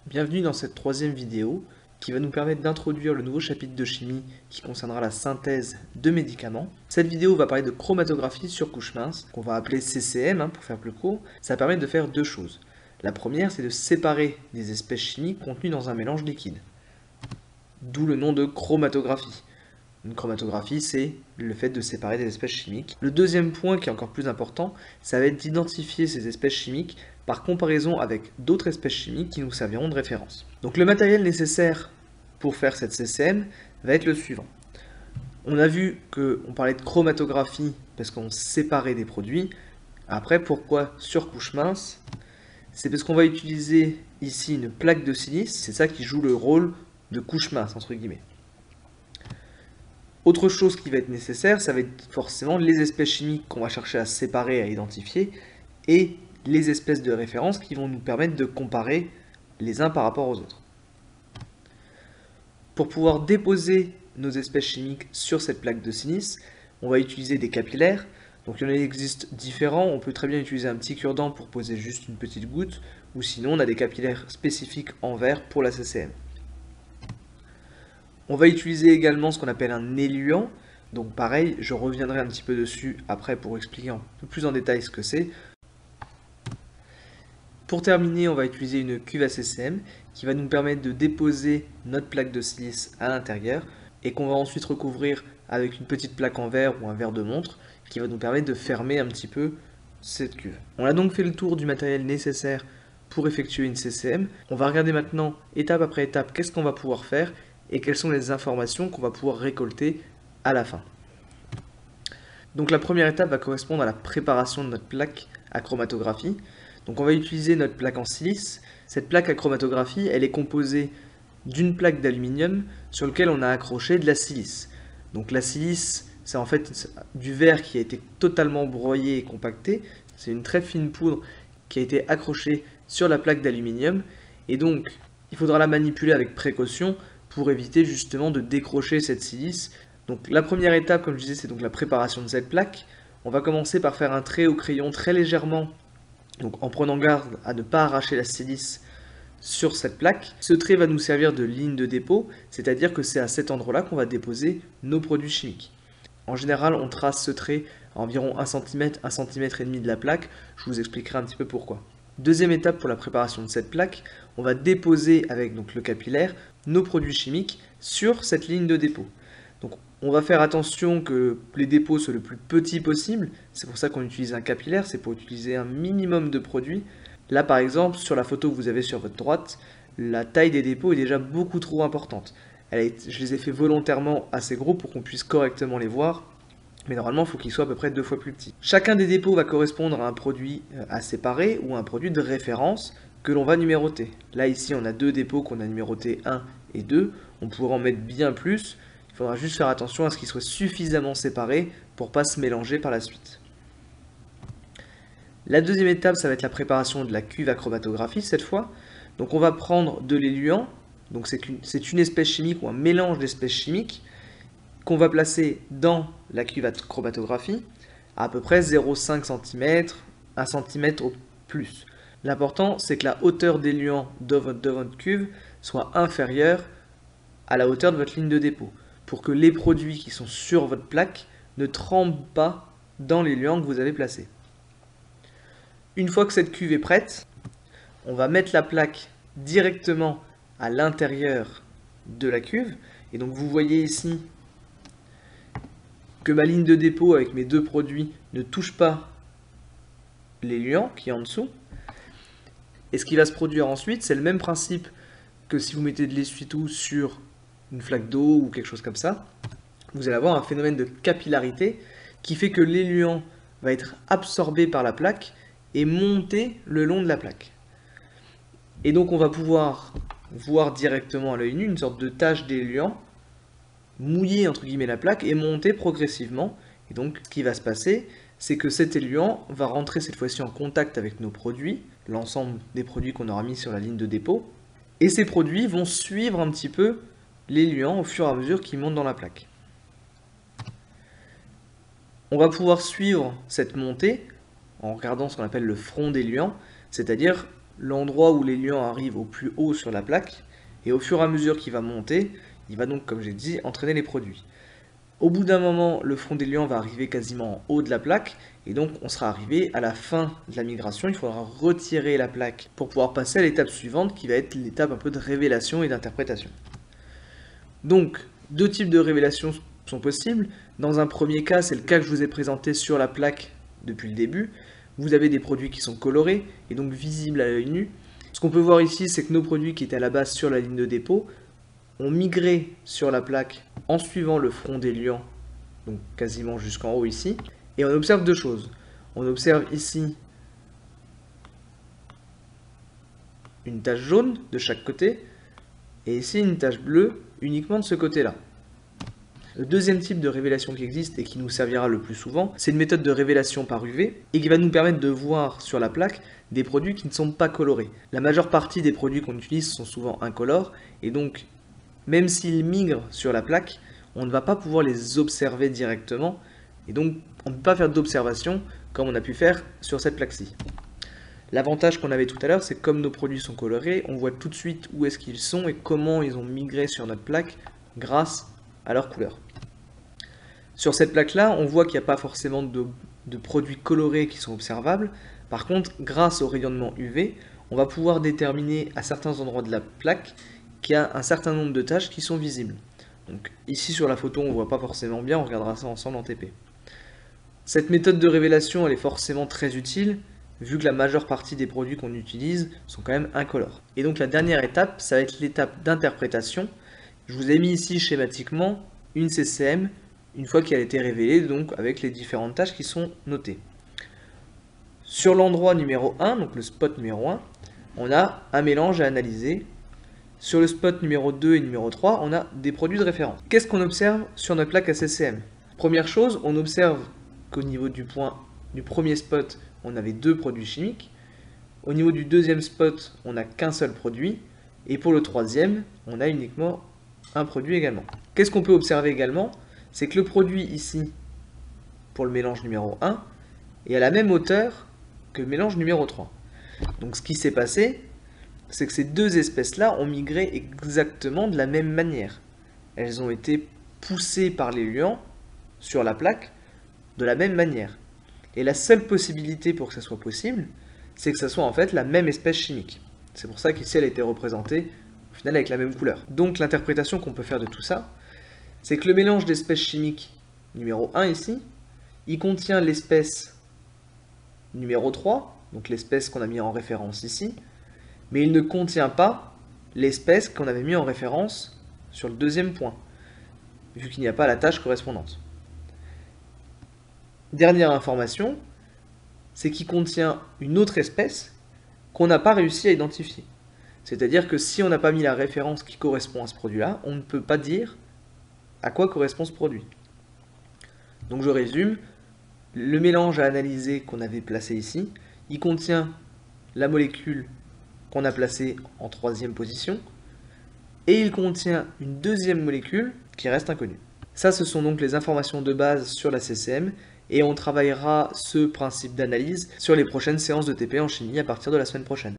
Bienvenue dans cette troisième vidéo qui va nous permettre d'introduire le nouveau chapitre de chimie qui concernera la synthèse de médicaments. Cette vidéo va parler de chromatographie sur couche mince, qu'on va appeler CCM pour faire plus court. Ça permet de faire deux choses. La première, c'est de séparer des espèces chimiques contenues dans un mélange liquide. D'où le nom de chromatographie. Une chromatographie, c'est le fait de séparer des espèces chimiques. Le deuxième point, qui est encore plus important, ça va être d'identifier ces espèces chimiques par comparaison avec d'autres espèces chimiques qui nous serviront de référence. Donc le matériel nécessaire pour faire cette CCM va être le suivant. On a vu qu'on parlait de chromatographie parce qu'on séparait des produits. Après, pourquoi sur couche mince? C'est parce qu'on va utiliser ici une plaque de silice, c'est ça qui joue le rôle de couche mince, entre guillemets. Autre chose qui va être nécessaire, ça va être forcément les espèces chimiques qu'on va chercher à séparer, à identifier, et les espèces de référence qui vont nous permettre de comparer les uns par rapport aux autres. Pour pouvoir déposer nos espèces chimiques sur cette plaque de silice, on va utiliser des capillaires. Donc il y en existe différents, on peut très bien utiliser un petit cure-dent pour poser juste une petite goutte, ou sinon on a des capillaires spécifiques en verre pour la CCM. On va utiliser également ce qu'on appelle un éluant. Donc pareil, je reviendrai un petit peu dessus après pour expliquer un peu plus en détail ce que c'est. Pour terminer, on va utiliser une cuve à CCM qui va nous permettre de déposer notre plaque de silice à l'intérieur et qu'on va ensuite recouvrir avec une petite plaque en verre ou un verre de montre qui va nous permettre de fermer un petit peu cette cuve. On a donc fait le tour du matériel nécessaire pour effectuer une CCM. On va regarder maintenant étape après étape qu'est-ce qu'on va pouvoir faire et quelles sont les informations qu'on va pouvoir récolter à la fin. Donc la première étape va correspondre à la préparation de notre plaque à chromatographie. Donc on va utiliser notre plaque en silice. Cette plaque à chromatographie, elle est composée d'une plaque d'aluminium sur laquelle on a accroché de la silice. Donc la silice, c'est en fait du verre qui a été totalement broyé et compacté. C'est une très fine poudre qui a été accrochée sur la plaque d'aluminium. Et donc, il faudra la manipuler avec précaution pour éviter justement de décrocher cette silice. Donc la première étape, comme je disais, c'est donc la préparation de cette plaque. On va commencer par faire un trait au crayon très légèrement, donc en prenant garde à ne pas arracher la silice sur cette plaque. Ce trait va nous servir de ligne de dépôt, c'est-à-dire que c'est à cet endroit-là qu'on va déposer nos produits chimiques. En général, on trace ce trait à environ 1 cm, 1 cm et demi de la plaque. Je vous expliquerai un petit peu pourquoi. Deuxième étape pour la préparation de cette plaque, on va déposer avec donc, le capillaire nos produits chimiques sur cette ligne de dépôt. Donc on va faire attention que les dépôts soient le plus petits possible, c'est pour ça qu'on utilise un capillaire, c'est pour utiliser un minimum de produits. Là par exemple, sur la photo que vous avez sur votre droite, la taille des dépôts est déjà beaucoup trop importante. Je les ai fait volontairement assez gros pour qu'on puisse correctement les voir, mais normalement il faut qu'ils soient à peu près 2 fois plus petits. Chacun des dépôts va correspondre à un produit à séparer ou à un produit de référence que l'on va numéroter. Là ici on a deux dépôts qu'on a numérotés 1 et 2, on pourrait en mettre bien plus, il faudra juste faire attention à ce qu'ils soient suffisamment séparés pour ne pas se mélanger par la suite. La deuxième étape, ça va être la préparation de la cuve à chromatographie cette fois. Donc on va prendre de l'éluant, donc c'est une espèce chimique ou un mélange d'espèces chimiques qu'on va placer dans la cuve à chromatographie à peu près 0,5 cm, 1 cm au plus. L'important, c'est que la hauteur d'éluant de votre cuve soit inférieure à la hauteur de votre ligne de dépôt, pour que les produits qui sont sur votre plaque ne trempent pas dans l'éluant que vous avez placé. Une fois que cette cuve est prête, on va mettre la plaque directement à l'intérieur de la cuve. Et donc vous voyez ici que ma ligne de dépôt avec mes deux produits ne touche pas l'éluant qui est en dessous. Et ce qui va se produire ensuite, c'est le même principe que si vous mettez de l'essuie-tout sur une flaque d'eau ou quelque chose comme ça. Vous allez avoir un phénomène de capillarité qui fait que l'éluant va être absorbé par la plaque et monter le long de la plaque. Et donc on va pouvoir voir directement à l'œil nu une sorte de tache d'éluant mouiller entre guillemets la plaque et monter progressivement. Et donc ce qui va se passer, c'est que cet éluant va rentrer cette fois-ci en contact avec nos produits, l'ensemble des produits qu'on aura mis sur la ligne de dépôt, et ces produits vont suivre un petit peu l'éluant au fur et à mesure qu'il monte dans la plaque. On va pouvoir suivre cette montée en regardant ce qu'on appelle le front d'éluant, c'est-à-dire l'endroit où les liants arrivent au plus haut sur la plaque, et au fur et à mesure qu'il va monter, il va donc, comme j'ai dit, entraîner les produits. Au bout d'un moment, le front des liants va arriver quasiment en haut de la plaque, et donc on sera arrivé à la fin de la migration. Il faudra retirer la plaque pour pouvoir passer à l'étape suivante, qui va être l'étape un peu de révélation et d'interprétation. Donc, deux types de révélations sont possibles. Dans un premier cas, c'est le cas que je vous ai présenté sur la plaque depuis le début. Vous avez des produits qui sont colorés et donc visibles à l'œil nu. Ce qu'on peut voir ici, c'est que nos produits qui étaient à la base sur la ligne de dépôt ont migré sur la plaque en suivant le front des liants, donc quasiment jusqu'en haut ici. Et on observe deux choses. On observe ici une tache jaune de chaque côté, et ici une tache bleue uniquement de ce côté-là. Le deuxième type de révélation qui existe et qui nous servira le plus souvent, c'est une méthode de révélation par UV et qui va nous permettre de voir sur la plaque des produits qui ne sont pas colorés. La majeure partie des produits qu'on utilise sont souvent incolores et donc même s'ils migrent sur la plaque, on ne va pas pouvoir les observer directement et donc on ne peut pas faire d'observation comme on a pu faire sur cette plaque-ci. L'avantage qu'on avait tout à l'heure, c'est que comme nos produits sont colorés, on voit tout de suite où est-ce qu'ils sont et comment ils ont migré sur notre plaque grâce à leur couleur. Sur cette plaque-là, on voit qu'il n'y a pas forcément de produits colorés qui sont observables. Par contre, grâce au rayonnement UV, on va pouvoir déterminer à certains endroits de la plaque qu'il y a un certain nombre de taches qui sont visibles. Donc ici sur la photo, on ne voit pas forcément bien, on regardera ça ensemble en TP. Cette méthode de révélation, elle est forcément très utile, vu que la majeure partie des produits qu'on utilise sont quand même incolores. Et donc la dernière étape, ça va être l'étape d'interprétation. Je vous ai mis ici schématiquement une CCM, une fois qu'elle a été révélée, donc avec les différentes tâches qui sont notées. Sur l'endroit numéro 1, donc le spot numéro 1, on a un mélange à analyser. Sur le spot numéro 2 et numéro 3, on a des produits de référence. Qu'est-ce qu'on observe sur notre plaque ACCM? Première chose, on observe qu'au niveau du premier spot, on avait deux produits chimiques. Au niveau du deuxième spot, on n'a qu'un seul produit. Et pour le troisième, on a uniquement un produit également. Qu'est-ce qu'on peut observer également? C'est que le produit ici, pour le mélange numéro 1, est à la même hauteur que le mélange numéro 3. Donc ce qui s'est passé, c'est que ces deux espèces-là ont migré exactement de la même manière. Elles ont été poussées par les liants sur la plaque de la même manière. Et la seule possibilité pour que ça soit possible, c'est que ça soit en fait la même espèce chimique. C'est pour ça qu'ici elle a été représentée au final avec la même couleur. Donc l'interprétation qu'on peut faire de tout ça, c'est que le mélange d'espèces chimiques numéro 1 ici, il contient l'espèce numéro 3, donc l'espèce qu'on a mis en référence ici, mais il ne contient pas l'espèce qu'on avait mis en référence sur le deuxième point, vu qu'il n'y a pas la tâche correspondante. Dernière information, c'est qu'il contient une autre espèce qu'on n'a pas réussi à identifier. C'est-à-dire que si on n'a pas mis la référence qui correspond à ce produit-là, on ne peut pas dire à quoi correspond ce produit. Donc je résume, le mélange à analyser qu'on avait placé ici, il contient la molécule qu'on a placée en troisième position, et il contient une deuxième molécule qui reste inconnue. Ça, ce sont donc les informations de base sur la CCM, et on travaillera ce principe d'analyse sur les prochaines séances de TP en chimie à partir de la semaine prochaine.